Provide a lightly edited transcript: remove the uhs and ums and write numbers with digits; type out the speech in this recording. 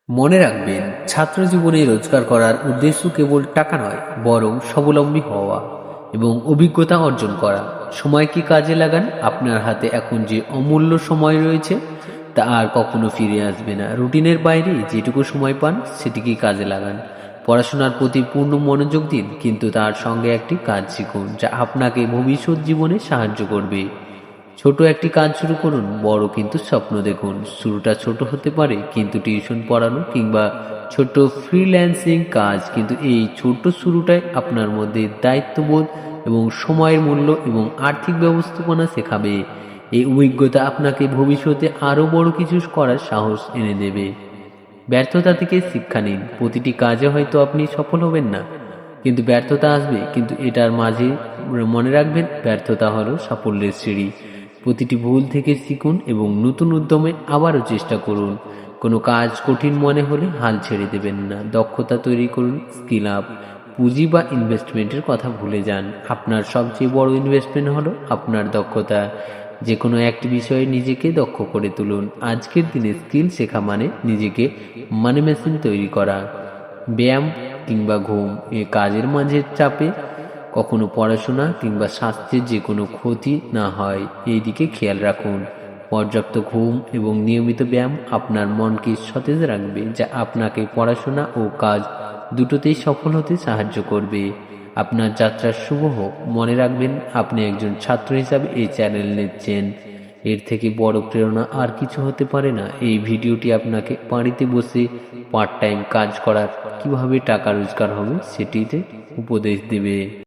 মনে রাখবেন, ছাত্র জীবনে রোজগার করার উদ্দেশ্য কেবল টাকা নয়, বরং স্বাবলম্বী হওয়া এবং অভিজ্ঞতা অর্জন করা। সময়কে কাজে লাগান। আপনার হাতে এখন যে অমূল্য সময় রয়েছে তা আর কখনো ফিরে আসবে না। রুটিনের বাইরে যেটুকু সময় পান সেটিকে কাজে লাগান। পড়াশোনার প্রতি পূর্ণ মনোযোগ দিন, কিন্তু তার সঙ্গে একটি কাজ শিখুন যা আপনাকে ভবিষ্যৎ জীবনে সাহায্য করবে। ছোট একটি কাজ শুরু করুন, বড় কিন্তু স্বপ্ন দেখুন। শুরুটা ছোট হতে পারে, কিন্তু টিউশন পড়ানো কিংবা ছোট ফ্রিল্যান্সিং কাজ, কিন্তু এই ছোট শুরুটাই আপনার মধ্যে দায়িত্ববোধ এবং সময়ের মূল্য এবং আর্থিক ব্যবস্থাপনা শেখাবে। এই অভিজ্ঞতা আপনাকে ভবিষ্যতে আরও বড় কিছু করার সাহস এনে দেবে। ব্যর্থতা থেকে শিক্ষা নিন। প্রতিটি কাজে হয়তো আপনি সফল হবেন না, কিন্তু ব্যর্থতা আসবে, কিন্তু এটার মাঝে মনে রাখবেন, ব্যর্থতা হলো সাফল্যের সিঁড়ি। প্রতিটি ভুল থেকে শিখুন এবং নতুন উদ্যমে আবারও চেষ্টা করুন। কোনো কাজ কঠিন মনে হলে হাল ছেড়ে দেবেন না। দক্ষতা তৈরি করুন, স্কিল আপ। পুঁজি বা ইনভেস্টমেন্টের কথা ভুলে যান। আপনার সবচেয়ে বড় ইনভেস্টমেন্ট হলো আপনার দক্ষতা। যে কোনো একটি বিষয়ে নিজেকে দক্ষ করে তুলুন। আজকের দিনে স্কিল শেখা মানে নিজেকে মানি মেশিন তৈরি করা। ব্যায়াম কিংবা ঘুম, এ কাজের মাঝে চাপে কখনো পড়াশোনা কিংবা স্বাস্থ্যের যে কোনো ক্ষতি না হয় এই দিকে খেয়াল রাখুন। পর্যাপ্ত ঘুম এবং নিয়মিত ব্যায়াম আপনার মনকে সতেজ রাখবে, যা আপনাকে পড়াশোনা ও কাজ দুটোতেই সফল হতে সাহায্য করবে। আপনার যাত্রা শুভ হোক। মনে রাখবেন, আপনি একজন ছাত্র হিসাবে এই চ্যানেল নিচ্ছেন। এর থেকে বড় প্রেরণা আর কিছু হতে পারে না। এই ভিডিওটি আপনাকে বাড়িতে বসে পার্ট টাইম কাজ করার কিভাবে টাকা রোজগার হবে সেটিতে উপদেশ দেবে।